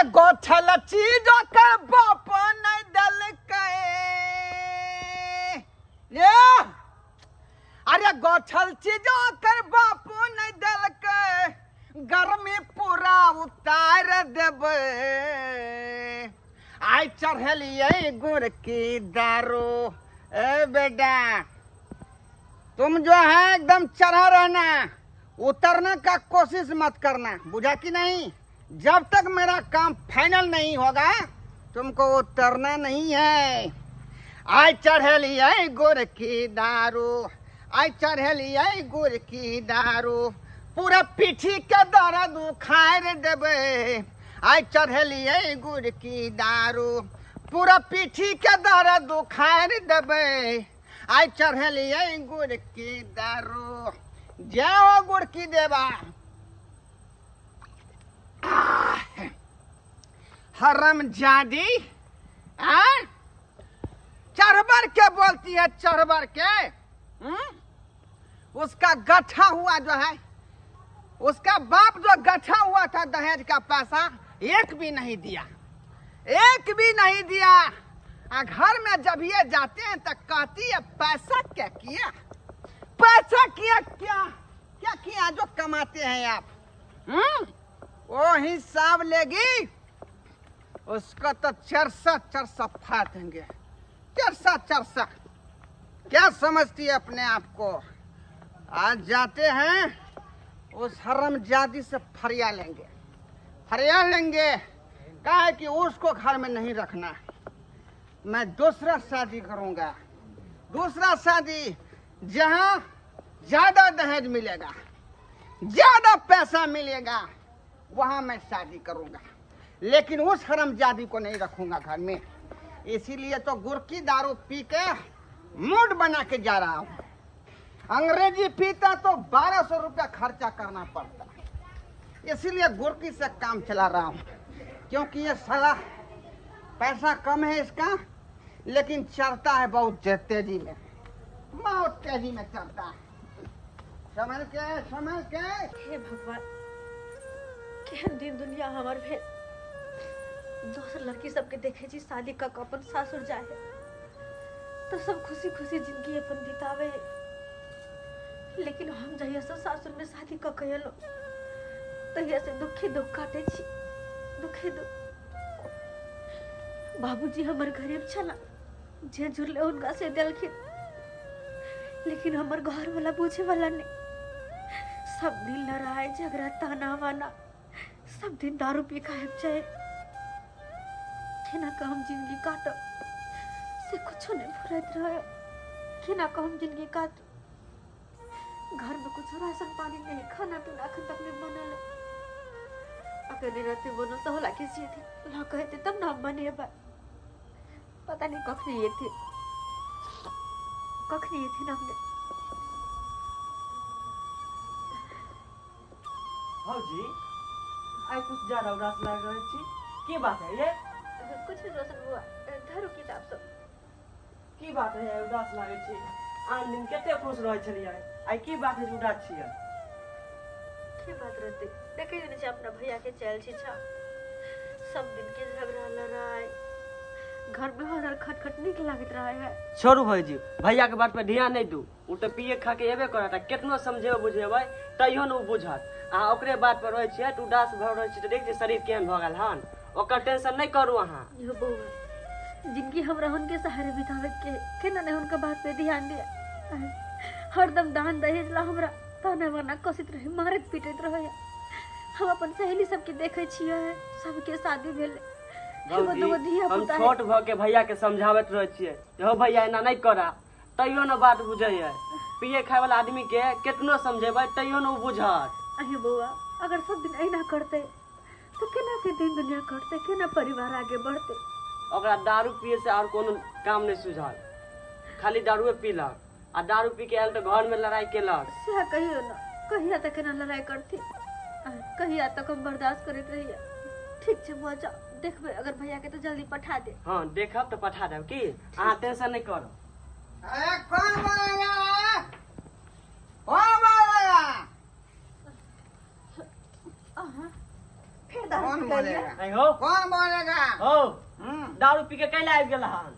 गोठल चीजों के बाप नहीं दल के ये अरे गोठल चीजों के बाप नहीं दल के गर्मी पूरा उतार देबे आई चढ़लिए गुड़ की दारू। ए बेटा तुम जो है एकदम चढ़ा रहना, उतरने का कोशिश मत करना, बुझा कि नहीं। जब तक मेरा काम फाइनल नहीं होगा तुमको उतरना नहीं है। आई चढ़लिए गुड़ की दारू, आई चढ़लिए गुड़ की दारू, पूरा पीठी के दर्द उखाड़ देबे। आई चढ़लिए गुड़ की दारू, पूरा पीठी के दर्द उखाड़ देबे। आई चढ़लिए गुड़ की दारू, जाओ गुड़ की देवा। हरम जादी चढ़बर के बोलती है, चढ़बर के। उसका गठा हुआ जो है, उसका बाप जो गठा हुआ था दहेज का पैसा एक भी नहीं दिया, एक भी नहीं दिया। घर में जब ये जाते हैं तो कहती है पैसा क्या किया, पैसा किया क्या क्या किया जो कमाते हैं आप। वो हिसाब लेगी उसको तो चरसा चरसा फाड़ देंगे, चरसा चरसा। क्या समझती है अपने आप को। आज जाते हैं उस हरमजादी से फरिया लेंगे, फरिया लेंगे। कहा है कि उसको घर में नहीं रखना, मैं दूसरा शादी करूंगा, दूसरा शादी जहां ज्यादा दहेज मिलेगा, ज्यादा पैसा मिलेगा, वहां मैं शादी करूंगा। लेकिन उस हरमजादी को नहीं रखूंगा घर में। इसीलिए तो गुड़ की दारू पी के मूड बना के जा रहा हूं। अंग्रेजी पीता तो 1200 रुपया खर्चा करना पड़ता, इसीलिए गुड़की से काम चला रहा हूं। क्योंकि ये साला पैसा कम है इसका, लेकिन चलता है बहुत तेजी में, बहुत तेजी में चलता है। समझ के समझ के। हे भगवान, केहन दिन दुनिया हमार भेल। दोसर लड़की सबके देखे छी शादी का अपन सासुर जाए है तो सब खुशी खुशी जिंदगी अपन बितावे है। लेकिन हम जहिया से सासुर में शादी का कयलो तहिया से दुखी दुख काटे छी, दुखी दुख। बाबूजी हमर गरीब छला, जे जुड़ले उनका से देलखिन, लेकिन हमर घर वाला पूछे वाला नहीं। सब दिन लड़ाई झगड़ा ताना वाना, सब दिन दारू पी खाए जाए। केना का हम जिंदगी काटो से कुछ नहीं फुरत रहे। केना का हम जिंदगी काट। घर में कुछ राशन पानी नहीं, खाना पीना अखन तक नहीं बनल। अकेले रहते बनो तो होला किसी थी ला कहते तब ना बने बा। पता नहीं कखनी ये थी, कखनी ये थी ना हमने। जी आई कुछ ज्यादा उदास लग रही थी, की बात है ये। कुछ नहीं रोशन हुआ, धरो किताब सब। की बात है उदास लगे छी। आन दिन कते खुश रहे छलिए, आई की बात है उदास छिए। की बात रहते देखे नहीं छै अपना भैया के चल छी छा। सब दिन के झगड़ा लड़ाई, घर में हर खटखट निक लागत रहा है। छोड़ू भाईजी, भैया के बात पे ध्यान नहीं दू। उ तो पिए खा के एबे करता, केतनो समझेबे बुझेबे तइयो न उ बुझत। आ ओकरे बात पर रहै छियै, तू उदास भ रहै छी त देख जे शरीर केहन भ गेल हन। ओकर टेंशन नहीं करू अहाँ। यो बउआ, जिंदगी हमरा उनके सहारे बितावे के केना ने उनका बात पे ध्यान दिया। हरदम दान दहेज ला हमरा ताना बाना कसित रहे, मारत पीटत रहे। हम अपन सहेली सबके देखे छियै, सबके शादी भेले। हम छोट भ के भैया के समझावत रहे छियै, हो भैया एना नहीं करा, तइयो न बात बुझै है। पिए खाए वाला आदमी के केतनो समझेबै तइयो न बुझत। अहे बउआ, अगर सब दिन ऐना करते तो केना के दिन दुनिया करते, केना परिवार आगे बढ़ते। ओकरा दारू पिए से और कोनो काम नहीं सुझाल, खाली दारूए पीलक आ दारू पी के आयल तो घर में लड़ाई केलक। से कहियो ना, कहिया तक केना लड़ाई करती, कहिया तक हम बर्दाश्त करत रहिए। ठीक छै बुआ, जाओ देखबे, अगर भैया के तो जल्दी पठा दे। हाँ देखब तो पठा देब की, अहाँ टेंशन नहीं करो। कौन बोलेगा, कौन बोलेगा, फिर दारू कौन बोलेगा? नहीं हो कौन बोलेगा? हो हम्म। दारू पी के कैला आबि गेल हन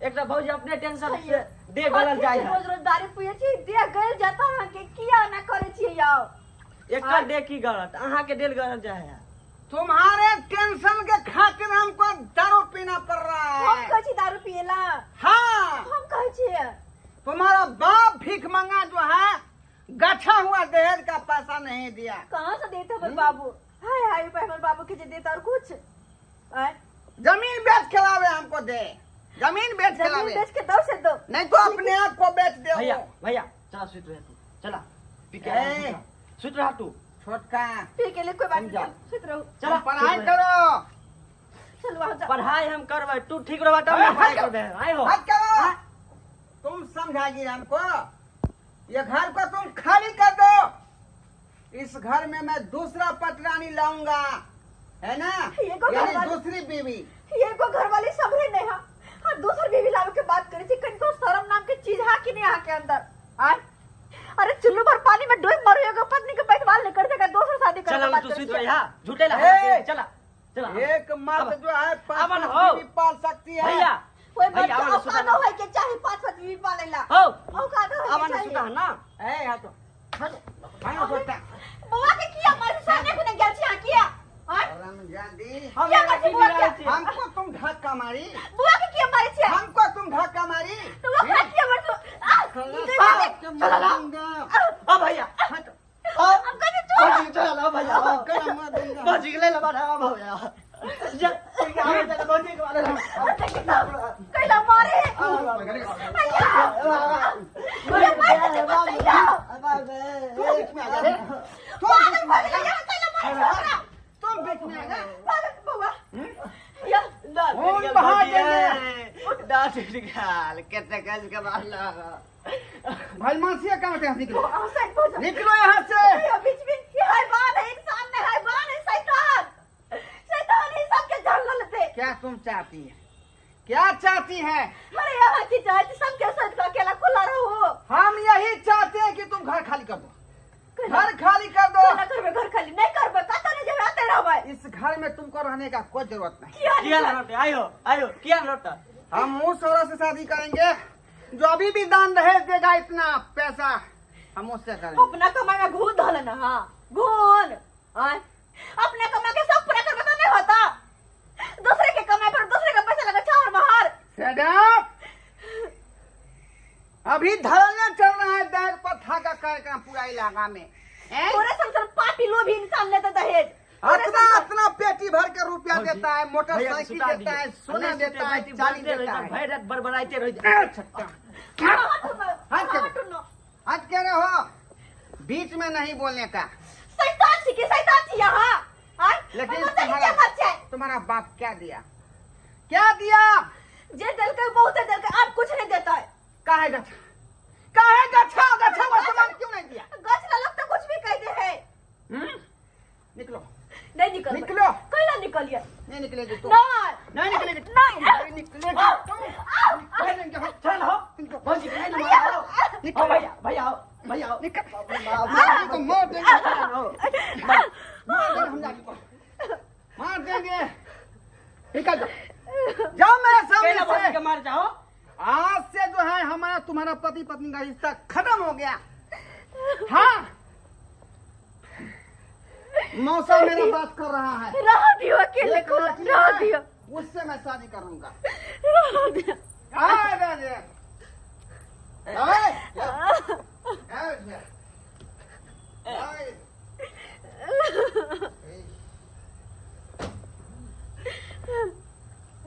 एक तो भौजी अपने टेंशन से दे गलल जाय है रोज रोज दारू पिए छी दे गल जाता हां के किया ना करे छी याओ एकर दे की गलत अहाँ के दिल गलल जाय है तुम्हारे टेंशन के खातिर हमको दारू पीना पड़ रहा हम है। कहै छी दारू पिएला हाँ, हम कहै छी तुम्हारा बाप भीख मंगा जो है गठा हुआ दहेज का पैसा नहीं दिया। कहां से देते हमर बाबू? हाय हाय पे हमर बाबू के जे देता और कुछ आय जमीन बेच के लावे हमको दे, जमीन बेच के जमीन लावे, बेच के दो से दो नहीं तो अपने आप को बेच दे। भैया भैया चला सुत रह तू चला पी के ए। सुत रह तू छोटका पी के लिए कोई बात समझा। नहीं सुत रहो चला पढ़ाई करो, चलो वहां जा पढ़ाई हम करबै तू ठीक रह तब अरे, पढ़ाई हट कर दे आइ हो मत करो। तुम समझाएगी हमको, ये घर को तुम खाली कर दो। इस घर में मैं दूसरा पटरानी लाऊंगा, है ना? ये को यानी घरवाली- दूसरी बीवी। ये को घर वाली सबरे नहीं हां हां दूसर बीवी लावे के बात करे छी कनको शर्म नाम के चीज हा कि नहीं हा के अंदर आय अरे चुल्लू भर पानी में डूब मरोगे पत्नी के बैठवाल नहीं कर देगा दूसर शादी कर चला तू सुत रह झूठे ला ए। चला चला एक मर्द जो है पांच अमन पांच हो। बीवी पाल सकती है। भैया कोई भैया, बच्चा आवाज सुना औकात ना। है के चाहे पांच पांच बीवी पालेला हो औकात है अमन के सुता चाहिए ना ए या तो भाई छोटा बुआ के किया मारे सामने को नहीं गेल छी हां किया हां रमजादी हम क्या यहाँ करती की बुआ बिगाड़े क्या? छी? हमको तुम धक्का मारी, बुआ के किया मारे छी हमको तुम धक्का मारी। तो वो क्या किया मारे चला ला। ओ भैया हट ओ हम कहते छोड़ भौजी चला ला भैया भौजी के ले ला बाटा भैया जा क्या हो चला भौजी के बारे में कैला मारे तुम बीच में आ गए। भाई मानसिया कहाँ से निकलो, निकलो यहाँ से। क्या तुम चाहती है, क्या चाहती है? हम यही चाहते हैं कि तुम घर खाली कर दो, घर खाली कर दो। इस घर में तुमको रहने का कोई जरूरत नहीं। किया लौटे आयो आयो किया लौटा हम उस औरत से शादी करेंगे जो अभी भी दान दहेज देगा, इतना पैसा हम उससे करेंगे। अपना कमाई में घून धल ना हाँ घून अपने कमाई के सब पूरा करना नहीं होता, दूसरे के कमाई पर दूसरे का पैसा लगा चार महार। Shut up! अभी धरना चल रहा है दहेज प्रथा का कार्यक्रम पूरा इलाका में। पूरे संसार पापी लोग इंसान लेते दहेज, इतना इतना पेटी भर के रुपया देता है, मोटरसाइकिल देता है, सोना देता है, चांदी देता है। भाई रात बड़बड़ाते रह हट के रहो, बीच में नहीं बोलने का। शैतान थी यहाँ लेकिन बच्चे तुम्हारा बाप क्या दिया, क्या दिया? जे दिल के बहुत दिल के आप कुछ नहीं देता है। काहे गच्छा, काहे गच्छा गच्छा वो सामान क्यों नहीं दिया? गच ना लगता कुछ भी कहते हैं। निकलो, नहीं निकल निकलो। कैला निकलिए नहीं निकलेगी तुम, नहीं नहीं निकलेगी, नहीं नहीं निकलेगी तुम। चल हो भौजी के ले आओ भैया भैया आओ भैया आओ तो मार देंगे, मार देंगे हम जाके, मार देंगे। निकल जाओ, जाओ मेरे कैला भौजी सामने के से। मार जाओ आज से जो है हमारा तुम्हारा पति पत्नी का रिश्ता खत्म हो गया। हाँ, मौसा मेरा बात कर रहा है, रह दियो अकेले एक को लड़की रह है, दियो उससे मैं शादी करूंगा। रह दियो आए राजे, आए, आए, आए।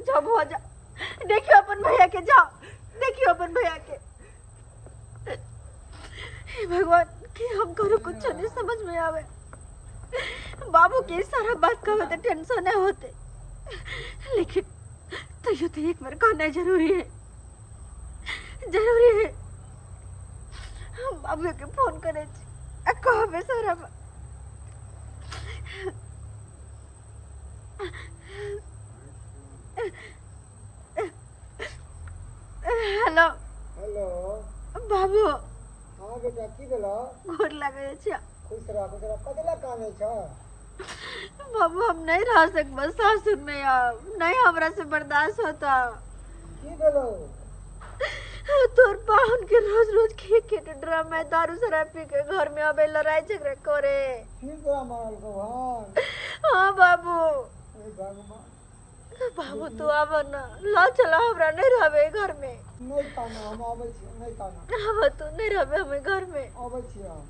जब हो जा देखियो अपन भैया के जाओ, देखियो अपन भैया के। हे भगवान कि हम करो कुछ नहीं समझ में आवे। बाबू के सारा बात का तो टेंशन है होते, लेकिन तो ये तो एक बार कहना जरूरी है, जरूरी है। हम बाबू के फोन करे कहबे सारा बात। हेलो हेलो बाबू हाँ बेटा की भेलो गोर लगे छै। खुश रह कतला कामे छ बाबू हम नहीं रह सकबा सासुर में, अब नहीं हमरा से बर्दाश्त होता। की भेलो? तोर पाहुन के रोज रोज के ड्राम में दारू शराब पी के घर में अबे लड़ाई झगड़ा करे। फिर तोरा मारल भगवान? हाँ बाबू। ए भगवान, बाबू तू आब ना, ला चला हमरा नहीं रहबे घर में। नहीं काना, हम आबै छी, नहीं काना। आब तू नहीं रहबे हमें घर में। आबै छी हम।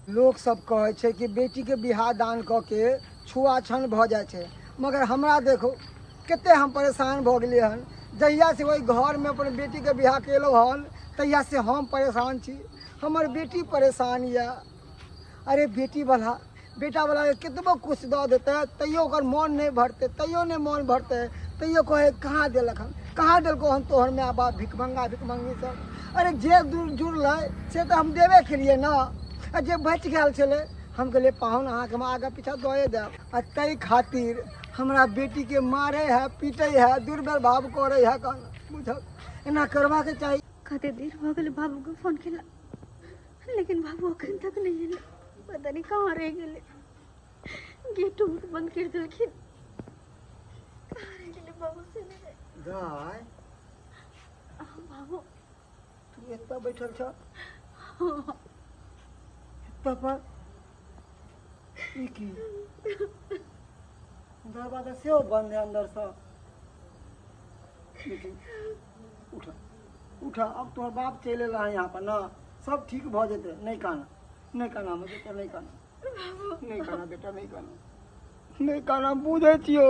लोक सब कहै छै कि बेटी के बियाह दान कऽ के छुआछन भऽ जाइ छै, मगर हमरा देखो कते हम परेशान भऽ गेलियै हन। जहिया से ओहि घर में अपन बेटी के बियाह केलहुँ हन तहिया से हम परेशान छी, हमर बेटी परेशान यऽ। अरे बेटी वाला बेटा वाला के कितबो कुछ दऽ देतै तैयो ओकर मोन नहीं भरतै, तैयो नहीं मोन भरतै, तैयो कहे कहाँ देलक हन, कहाँ देलको हम तोहर माय बाप भिखमंगी सब। अरे जे जुड़लै से तऽ हम देबे केलियै ना, आ जे बचि गेल छलै हम कहलियै पाहुन अहाँके हम आगा पीछा दए देब। आ ताहि खातिर हमरा बेटी के मारे है, पीटे है, दुर्व्यवहार करे है, बुझल एना करबाके चाही। कते देर हो गए बाबू को फोन केला, लेकिन बाबू अखन तक नहीं एले, पता नहीं कहाँ रह गेले। गेट उट बंद कर देलखिन, कहाँ रह गेले बाबू से मिले। गाय बाबू तू एतऽ बैठल छ, एतऽ पर ई की दरवाजा सेहो बंद है अंदर से। लेकिन उठा उठा, अब तोहर बाप चलि एला है यहाँ पर ना, सब ठीक भऽ जेतै। नहीं काना, नहीं काना हमर बेटा, नहीं काना, नहीं काना बेटा, नहीं काना, नहीं काना। बुझे छियो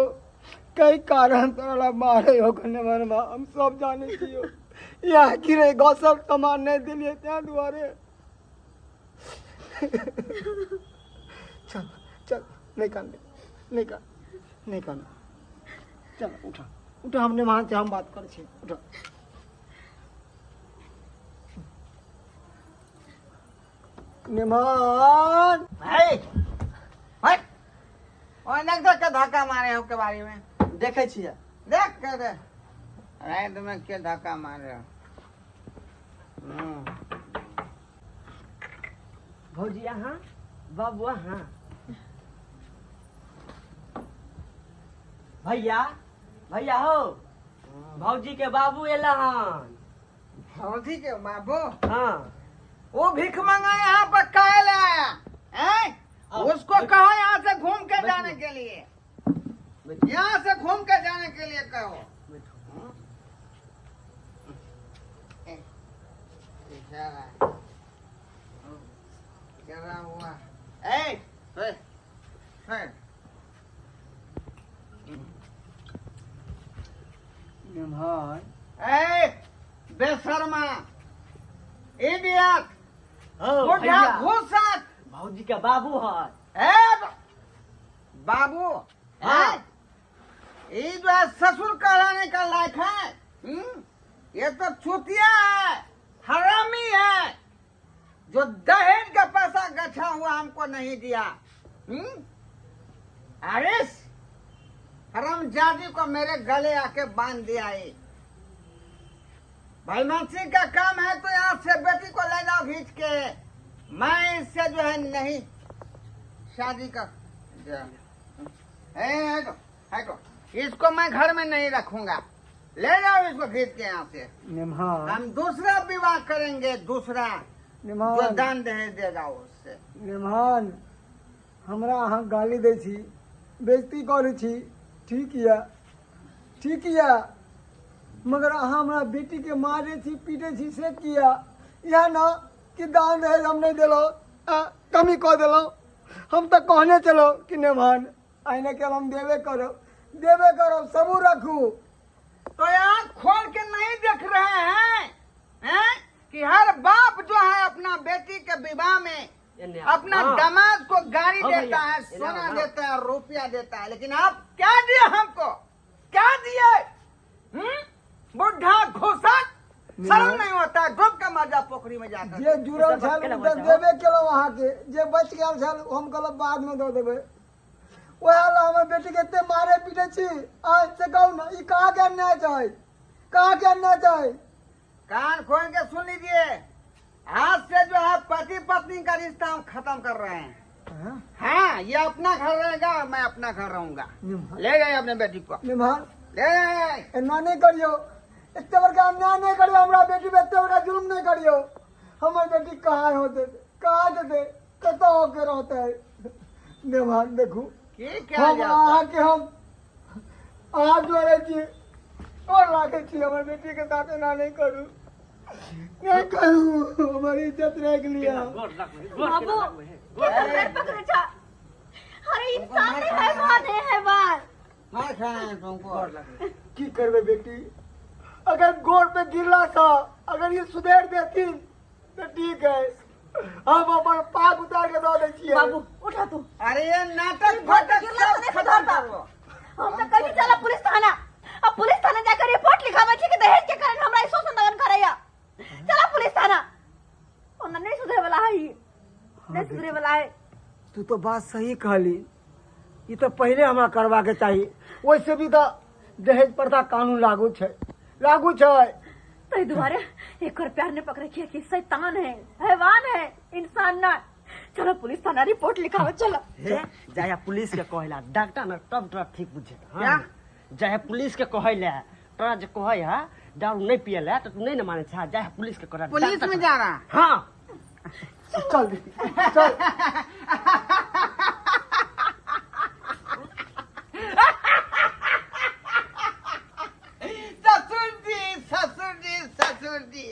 कई कारण तोरा मारे हो कने मनवा, हम सब जाने छियो। यहाँ गिरे गौसल सामान नहीं दिलिए त्या दुआरे। चल चल, नहीं कान, नहीं कान, नहीं कान, चल उठा उठा, हमने वहां से हम बात करे छी, उठा। निमान भाई भाई और देख देख के धक्का मारे हो के बारी में, देखे छियै, देख के दे रात में के धक्का मारे हो। भौजी अहाँ, बाबू अहाँ, भैया भैया हो, भौजी के बाबू एला हन। भौजी के बाबू हाँ वो भीख मंगा यहाँ पर काहे लाया हैं? उसको कहो यहाँ से घूम के जाने के लिए, यहाँ से घूम के जाने के लिए कहो। क्या हुआ? निमान बेशर्मा, इडियट, हो बुढ़ा भैया, घूसट, भौजी के बाबू है। बाबू हाँ। ये जो है ससुर कहलाने का लायक है? ये तो चूतिया है, हरामी है, जो दहेज का पैसा गछा हुआ हमको नहीं दिया। आरिस हरामजादी को मेरे गले आके बांध दिया है। भाई मंत्री का काम है तो यहाँ से बेटी को ले जाओ खींच के, मैं इससे जो है नहीं शादी कर। हटो, इसको मैं घर में नहीं रखूंगा, ले जाओ इसको खींच के यहाँ से। निमान हम दूसरा विवाह करेंगे, दूसरा जो निमान दान दहेज देगा उससे। निमान हमरा अहाँ गाली दै छी, बेइज्जती करै छी, ठीक यऽ, मगर अहाँ हमरा बेटी के मारे छी, पीटे छी, से किया? यह ना कि दान दहेज हम नहीं देलहुँ, कमी कऽ देलहुँ। हम तो कहने चलो कि निमान आइने के हम देबे करब, सबूर रखू। तो यहाँ खोल के नहीं देख रहे हैं कि हर बाप जो है अपना बेटी के विवाह में अपना हाँ। दामाद को गाड़ी हाँ देता भैया, है, सोना हाँ। देता है, रुपया देता है, लेकिन आप क्या दिए हमको? क्या दिए? बुढ़ा घोषक, शर्म नहीं होता? डूब के मर जा पोखरी में जाकर। जे जुड़ल छल ओ तऽ देबे केलहुँ अहाँके, जे बचि गेल छल हम कहलहुँ बादमे दऽ देबै। ओएह लए हमर बेटी के एते मारे पीटे छी, से कहू ने ई कहाँ के अन्याय छै? कहाँ के अन्याय है? कान खोल के सुन लीजिए, आज से जो है पति पत्नी का रिश्ता हम खत्म कर रहे हैं। हाँ? हाँ, ये अपना घर रहेगा और मैं अपना घर रहूंगा। निम्हाल ले गए अपने बेटी को, निम्हाल ले गए। एना नहीं करियो, इतने बड़का अन्याय नहीं करियो, हमरा बेटी पे इतने बड़का जुल्म नहीं करियो। हमार बेटी कहाँ होते थे, कहाँ थे, कत होके रहता है। निम्हाल देखू, की क्या हम जाता? अहाँ के हम हाथ जोड़े छी और लागे छी, हमार बेटी के साथ एना नहीं करू, नहीं करू, हमारी इज्जत रख लिया। बाबू कैसे पकड़े जा? अरे इंसान नहीं हैवान है, हैवान। मार खाना है तुमको। की करबे बेटी, अगर गोड़ पे गिरला था, अगर ये सुधेर देती तो ठीक है, हम अपन पाग उतार के दो दे छिए। बाबू उठा तू। अरे ये नाटक घर पे फाटक गिरला तो सब नहीं खत्म सुधरता। करो। हम तो कहीं चला पुलिस थाना, अब पुलिस थाना जाकर रिपोर्ट लिखावा छी कि दहेज के कारण हमरा इसो संदगन करैया। चला पुलिस थाना। ओना नहीं सुधरे वाला है, नहीं सुधरे वाला है। तू तो बात सही कहली, ये तो पहले हमरा करवा के चाहिए, वैसे भी तो दहेज प्रथा कानून लागू है, लागू है। तई दुबारे एक और प्यार ने पकड़े कि शैतान है, हैवान है, इंसान ना। चलो पुलिस थाना रिपोर्ट लिखाओ, चलो। जाया पुलिस के कहला डॉक्टर ना तब तोरा ठीक बुझे। क्या? जाया पुलिस के कहला तोरा जे कहै है दारू नहीं पियला तो तू नहीं न माने छा। जाया पुलिस के कहला पुलिस में जा रहा। हाँ चल बेटी, चल। ससुर जी, ससुर जी, ससुर जी।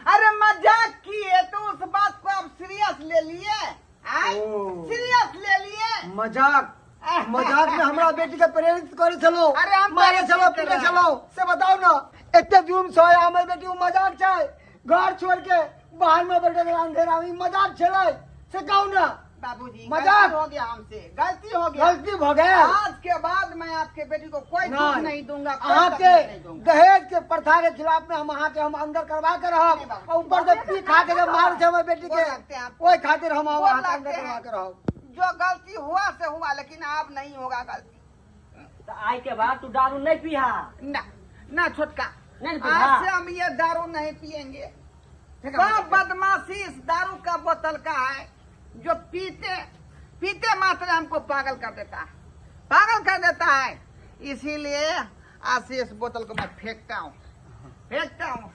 अरे मजाक किए तो उस बात को आप सीरियस ले लिए? ओ। सीरियस ले लिए? मजाक मजाक में हमरा बेटी के प्रेरित करे चलो, अरे हम मारे प्रेरित चलो, नहीं कर पीटे रहे। चलो, से बताओ ना, इतने जुल्म सहे हमर बेटी को मजाक छै, घर छोड़ के बाहर में बैठे के अंधेरा में मजाक छलै, से कहू ना। बाबूजी मजाक। गलती हो गया हमसे, गलती हो गया। गलती भ गया। आज के बाद मैं आपके बेटी को कोई दुख नहीं दूंगा, कोई अहाँ तकलीफ के नहीं दूंगा। दहेज के प्रथा के खिलाफ में हम अहाँ के हम अंदर करवा के रहब, और ऊपर से पी खा के जब मार छै हमर बेटी बोल लगते हैं के, आप। ओई खातिर हम बोल अहाँ के अंदर लगते करवा हैं। के रहब। जो गलती हुआ से हुआ, लेकिन अब नहीं होगा गलती। तो आई के बाद तू दारू नहीं पिया। ना ना छोटका, नहीं पिया। आज से हम ये दारू नहीं पिएंगे। सब बदमाशी इस दारू का बोतल का है, जो पीते पीते मात्र हमको पागल कर देता है, पागल कर देता है। इसीलिए आज से इस बोतल को मैं फेंकता हूँ, फेंकता हूँ।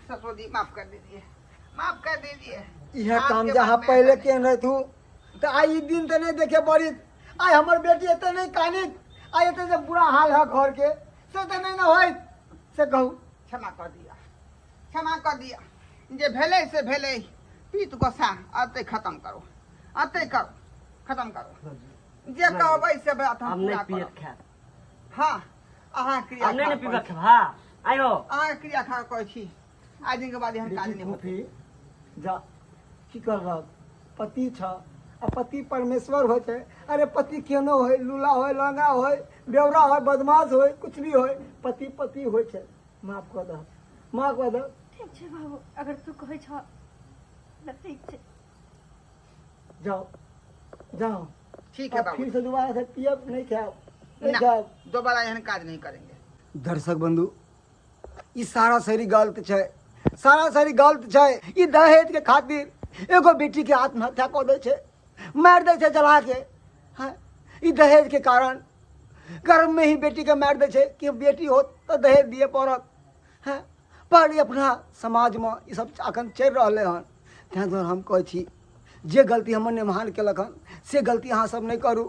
ससुर जी माफ कर दीजिए, माफ कर दीजिए। यह आज काम के जहाँ बाद मैं- पहले केन रही थू, तो आई ई दिन तो नहीं देखे पड़ी, आई हमर बेटी एते नहीं कानिक, आई एते जब बुरा हाल है घर के, से तो नहीं ना होई, से कहू। क्षमा कर दिया, क्षमा कर दिया। जे भेले से भेले, पीत गोसा अते खत्म करो, अते करो, खत्म करो। जे कहबै से बात हम हम नहीं पूरा पियत करब। खा। हाँ, अहाँ क्रिया हम नहीं खा न पीबे कहै छी। खा। आयो अहाँ क्रिया खा कहै छी, आज दिन के बाद एहन काज बेटी नहीं होते। फूफी जा की कर रहा, पति छ, आ पति परमेश्वर होते। अरे पति केनो होय, लूला होय, लांगा होय, बेवड़ा होय, बदमाश होय, कुछ भी होय, पति पति होय छै। माफ कर दह, माफ कर दह। ठीक छै बाबू, अगर तू कहै छ त ठीक छै। जाओ जाओ, ठीक है अब फिर बाबू, से दोबारा से पियब नहीं खाओ, नहीं ना, खाओ। दोबारा एहन काज नहीं करेंगे। दर्शक बंधु, ई सारा सारी गलत छै, सारा सारी गलत छै। ई दहेज के खातिर एगो बेटी के आत्महत्या कऽ दै छै, मारि दै छै जला के। हाँ, ई दहेज के कारण गर्भ में ही बेटी के मारि दै छै कि बेटी हो तो दहेज दिए पड़त। हाँ, पर ई अपना समाज में ई सब अखन चलि रहलै हन। ताहि दुआरे हम कहै छी, जे गलती हमर निमान केलक हन से गलती अहाँ सब नहीं करू।